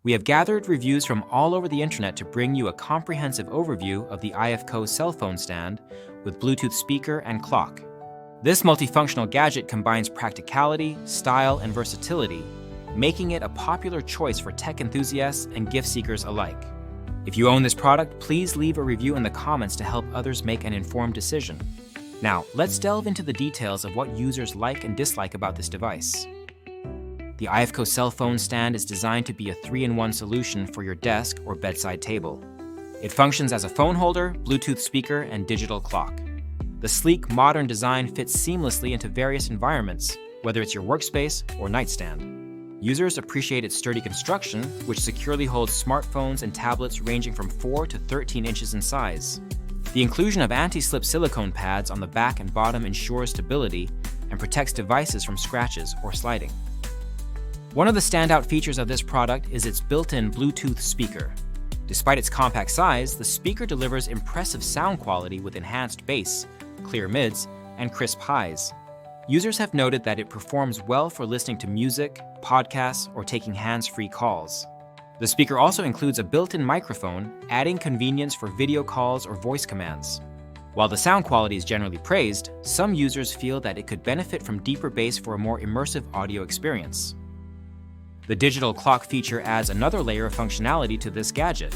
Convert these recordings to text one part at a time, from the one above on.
We have gathered reviews from all over the internet to bring you a comprehensive overview of the IFKOO cell phone stand with Bluetooth speaker and clock. This multifunctional gadget combines practicality, style, and versatility, making it a popular choice for tech enthusiasts and gift seekers alike. If you own this product, please leave a review in the comments to help others make an informed decision. Now, let's delve into the details of what users like and dislike about this device. The IFKOO cell phone stand is designed to be a 3-in-1 solution for your desk or bedside table. It functions as a phone holder, Bluetooth speaker, and digital clock. The sleek, modern design fits seamlessly into various environments, whether it's your workspace or nightstand. Users appreciate its sturdy construction, which securely holds smartphones and tablets ranging from 4 to 13 inches in size. The inclusion of anti-slip silicone pads on the back and bottom ensures stability and protects devices from scratches or sliding. One of the standout features of this product is its built-in Bluetooth speaker. Despite its compact size, the speaker delivers impressive sound quality with enhanced bass, clear mids, and crisp highs. Users have noted that it performs well for listening to music, podcasts, or taking hands-free calls. The speaker also includes a built-in microphone, adding convenience for video calls or voice commands. While the sound quality is generally praised, some users feel that it could benefit from deeper bass for a more immersive audio experience. The digital clock feature adds another layer of functionality to this gadget.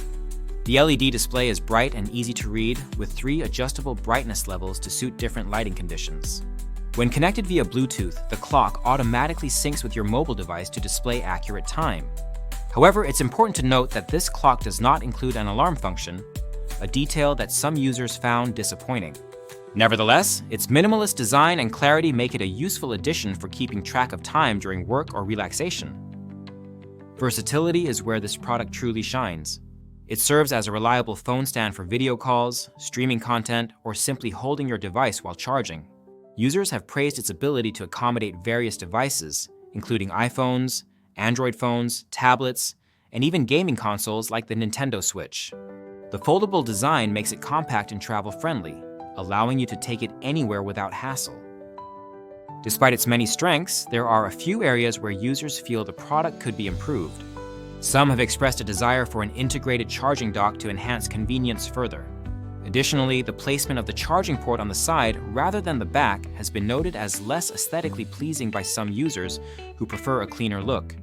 The LED display is bright and easy to read, with 3 adjustable brightness levels to suit different lighting conditions. When connected via Bluetooth, the clock automatically syncs with your mobile device to display accurate time. However, it's important to note that this clock does not include an alarm function, a detail that some users found disappointing. Nevertheless, its minimalist design and clarity make it a useful addition for keeping track of time during work or relaxation. Versatility is where this product truly shines. It serves as a reliable phone stand for video calls, streaming content, or simply holding your device while charging. Users have praised its ability to accommodate various devices, including iPhones, Android phones, tablets, and even gaming consoles like the Nintendo Switch. The foldable design makes it compact and travel-friendly, allowing you to take it anywhere without hassle. Despite its many strengths, there are a few areas where users feel the product could be improved. Some have expressed a desire for an integrated charging dock to enhance convenience further. Additionally, the placement of the charging port on the side rather than the back has been noted as less aesthetically pleasing by some users who prefer a cleaner look.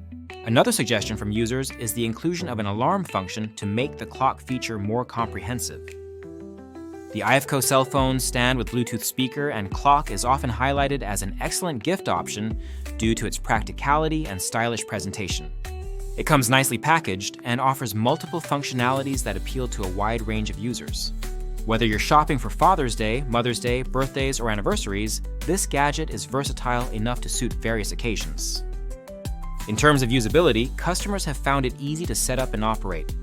Another suggestion from users is the inclusion of an alarm function to make the clock feature more comprehensive. The IFKOO cell phone stand with Bluetooth speaker and clock is often highlighted as an excellent gift option due to its practicality and stylish presentation. It comes nicely packaged and offers multiple functionalities that appeal to a wide range of users. Whether you're shopping for Father's Day, Mother's Day, birthdays, or anniversaries, this gadget is versatile enough to suit various occasions. In terms of usability, customers have found it easy to set up and operate.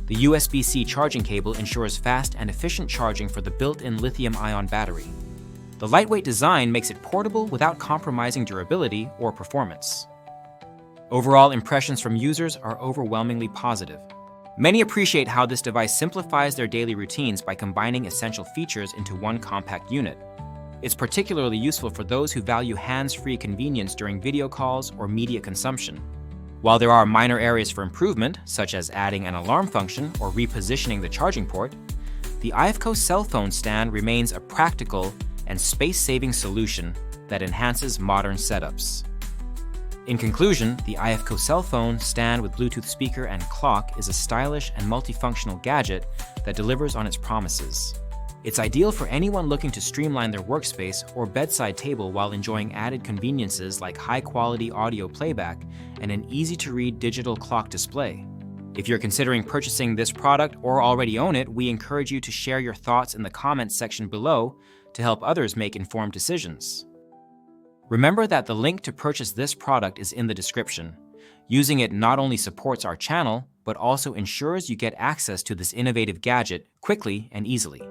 The USB-C charging cable ensures fast and efficient charging for the built-in lithium-ion battery. The lightweight design makes it portable without compromising durability or performance. Overall impressions from users are overwhelmingly positive. Many appreciate how this device simplifies their daily routines by combining essential features into one compact unit. It's particularly useful for those who value hands-free convenience during video calls or media consumption. While there are minor areas for improvement, such as adding an alarm function or repositioning the charging port, the IFKOO cell phone stand remains a practical and space-saving solution that enhances modern setups. In conclusion, the IFKOO cell phone stand with Bluetooth speaker and clock is a stylish and multifunctional gadget that delivers on its promises. It's ideal for anyone looking to streamline their workspace or bedside table while enjoying added conveniences like high-quality audio playback and an easy-to-read digital clock display. If you're considering purchasing this product or already own it, we encourage you to share your thoughts in the comments section below to help others make informed decisions. Remember that the link to purchase this product is in the description. Using it not only supports our channel, but also ensures you get access to this innovative gadget quickly and easily.